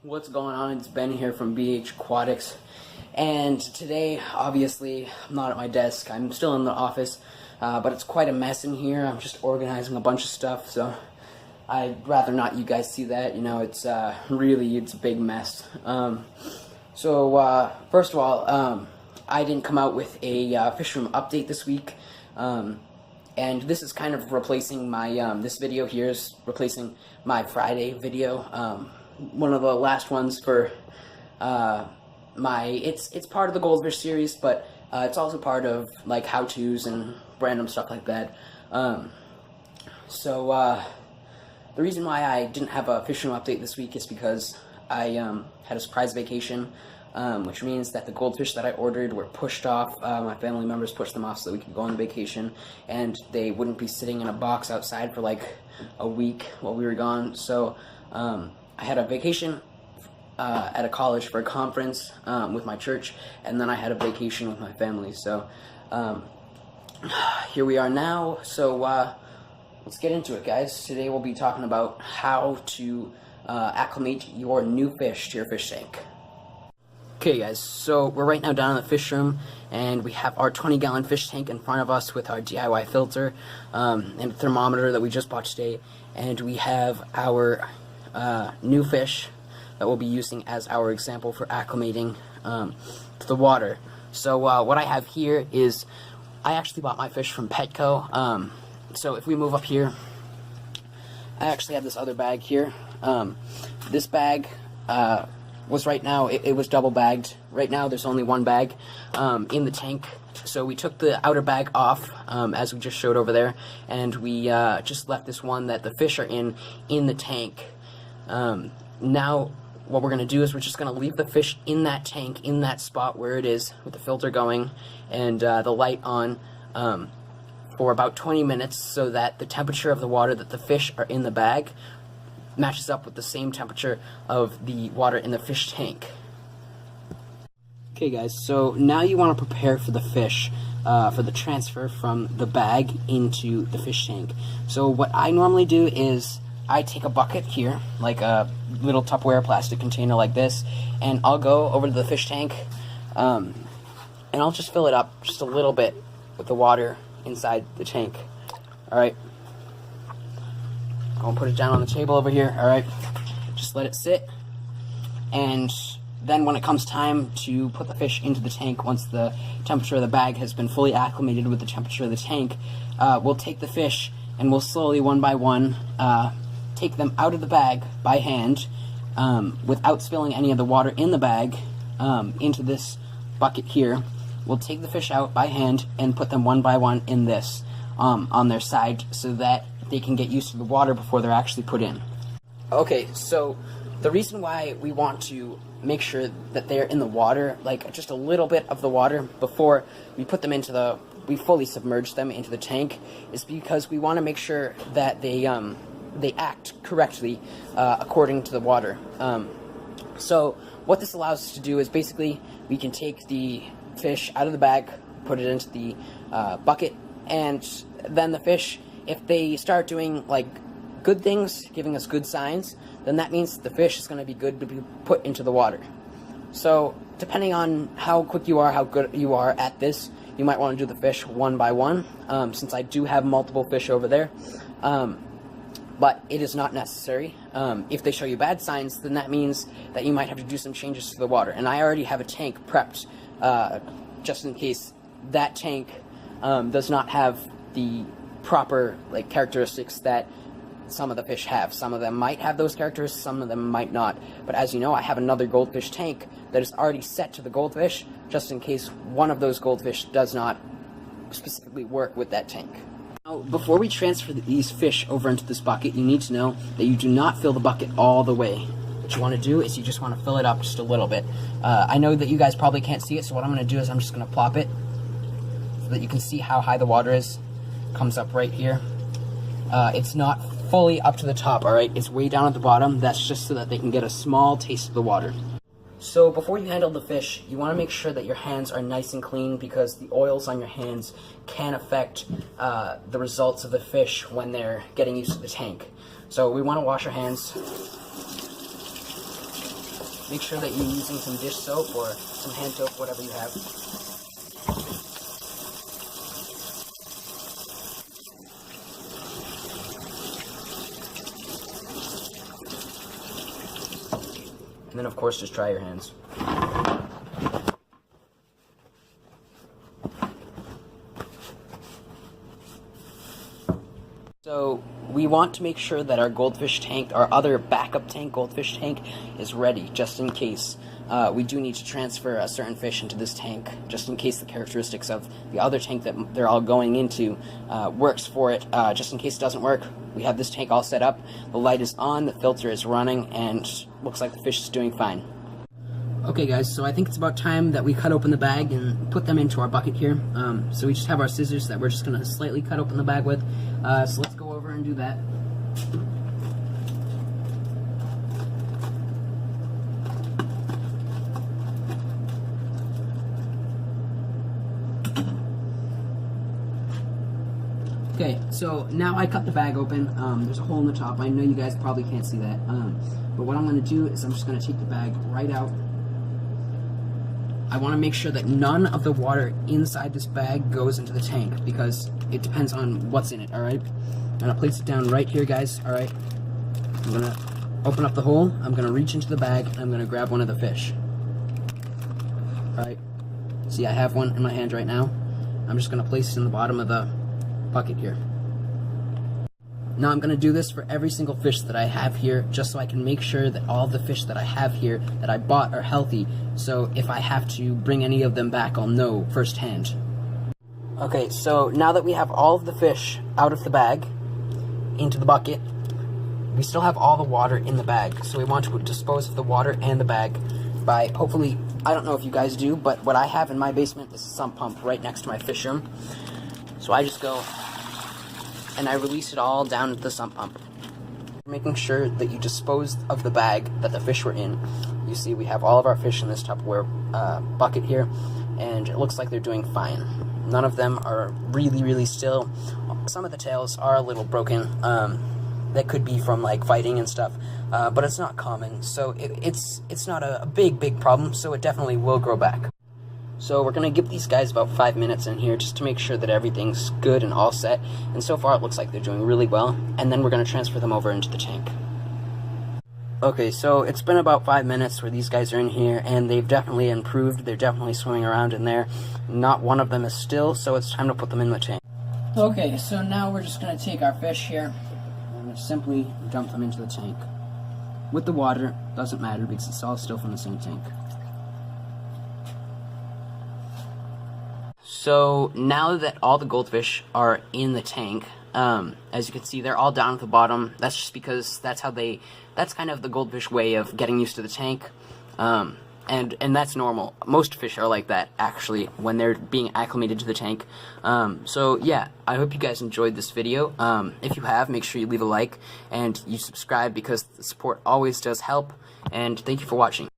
What's going on? It's Ben here from BH Aquatics, and today, obviously, I'm not at my desk. I'm still in the office, but it's quite a mess in here. I'm just organizing a bunch of stuff, so I'd rather not you guys see that. You know, it's really, it's a big mess. First of all, I didn't come out with a fish room update this week, and this is kind of replacing my, this video here is replacing my Friday video. One of the last ones for it's part of the Goldfish series, but it's also part of like how-tos and random stuff like that. The reason why I didn't have a fish room update this week is because I had a surprise vacation, which means that the goldfish that I ordered were pushed off. My family members pushed them off so that we could go on vacation, and they wouldn't be sitting in a box outside for like a week while we were gone. So I had a vacation at a college for a conference with my church, and then I had a vacation with my family. So here we are now. So let's get into it, guys. Today we'll be talking about how to acclimate your new fish to your fish tank. Okay, guys, so we're right now down in the fish room, and we have our 20-gallon fish tank in front of us with our DIY filter and thermometer that we just bought today, and we have our new fish that we'll be using as our example for acclimating to the water. So what I have here is, I actually bought my fish from Petco. So if we move up here, I actually have this other bag here. This bag was right now, it was double bagged. Right now there's only one bag in the tank. So we took the outer bag off, as we just showed over there, and we just left this one that the fish are in the tank. Now what we're going to do is we're just going to leave the fish in that tank, in that spot where it is, with the filter going and the light on, for about 20 minutes, so that the temperature of the water that the fish are in the bag matches up with the same temperature of the water in the fish tank. Okay, guys, so now you want to prepare for the fish, for the transfer from the bag into the fish tank. So what I normally do is I take a bucket here, like a little Tupperware plastic container like this, and I'll go over to the fish tank, and I'll just fill it up just a little bit with the water inside the tank. Alright, I'll put it down on the table over here. Alright, just let it sit, and then when it comes time to put the fish into the tank, once the temperature of the bag has been fully acclimated with the temperature of the tank, we'll take the fish and we'll slowly, one by one, take them out of the bag by hand, without spilling any of the water in the bag into this bucket here. We'll take the fish out by hand and put them one by one in this, on their side, so that they can get used to the water before they're actually put in. Okay, so the reason why we want to make sure that they're in the water, like just a little bit of the water before we put them into we fully submerge them into the tank, is because we want to make sure that they act correctly according to the water. So what this allows us to do is basically we can take the fish out of the bag, put it into the bucket, and then the fish, if they start doing like good things, giving us good signs, then that means the fish is going to be good to be put into the water. So depending on how quick you are, how good you are at this, you might want to do the fish one by one, since I do have multiple fish over there. But it is not necessary. If they show you bad signs, then that means that you might have to do some changes to the water. And I already have a tank prepped, just in case that tank does not have the proper like characteristics that some of the fish have. Some of them might have those characteristics, some of them might not. But as you know, I have another goldfish tank that is already set to the goldfish, just in case one of those goldfish does not specifically work with that tank. Now, before we transfer these fish over into this bucket, you need to know that you do not fill the bucket all the way. What you want to do is you just want to fill it up just a little bit. I know that you guys probably can't see it, so what I'm going to do is I'm just going to plop it so that you can see how high the water is. It comes up right here. It's not fully up to the top, alright? It's way down at the bottom. That's just so that they can get a small taste of the water. So before you handle the fish, you want to make sure that your hands are nice and clean, because the oils on your hands can affect the results of the fish when they're getting used to the tank. So we want to wash our hands make sure that you're using some dish soap or some hand soap, whatever you have. And then, of course, just dry your hands. So we want to make sure that our goldfish tank, our other backup tank, goldfish tank, is ready, just in case we do need to transfer a certain fish into this tank, just in case the characteristics of the other tank that they're all going into works for it. Just in case it doesn't work, we have this tank all set up, the light is on, the filter is running, and looks like the fish is doing fine. Okay guys, so I think it's about time that we cut open the bag and put them into our bucket here. So we just have our scissors that we're just going to slightly cut open the bag with. So let's go over and do that. Okay, so now I cut the bag open. There's a hole in the top. I know you guys probably can't see that. But what I'm going to do is I'm just going to take the bag right out. I want to make sure that none of the water inside this bag goes into the tank because it depends on what's in it, alright? I'm going to place it down right here, guys, alright? I'm going to open up the hole, I'm going to reach into the bag, and I'm going to grab one of the fish. Alright? See, I have one in my hand right now. I'm just going to place it in the bottom of the bucket here. Now I'm going to do this for every single fish that I have here, just so I can make sure that all the fish that I have here that I bought are healthy, so if I have to bring any of them back, I'll know firsthand. Okay, so now that we have all of the fish out of the bag, into the bucket, we still have all the water in the bag, so we want to dispose of the water and the bag by, hopefully, I don't know if you guys do, but what I have in my basement is a sump pump right next to my fish room. So I just go and I release it all down into the sump pump. Making sure that you dispose of the bag that the fish were in. You see we have all of our fish in this Tupperware bucket here, and it looks like they're doing fine. None of them are really still. Some of the tails are a little broken. That could be from like fighting and stuff, but it's not common, so it's not a big problem, so it definitely will grow back. So we're going to give these guys about 5 minutes in here just to make sure that everything's good and all set, and so far it looks like they're doing really well, and then we're going to transfer them over into the tank. Okay, so it's been about 5 minutes where these guys are in here, and they've definitely improved. They're definitely swimming around in there. Not one of them is still, so it's time to put them in the tank. Okay, so now we're just going to take our fish here and simply dump them into the tank. With the water, doesn't matter because it's all still from the same tank. So now that all the goldfish are in the tank, as you can see, they're all down at the bottom. That's just because that's kind of the goldfish way of getting used to the tank. And that's normal. Most fish are like that, actually, when they're being acclimated to the tank. So yeah, I hope you guys enjoyed this video. If you have, make sure you leave a like and you subscribe because the support always does help. And thank you for watching.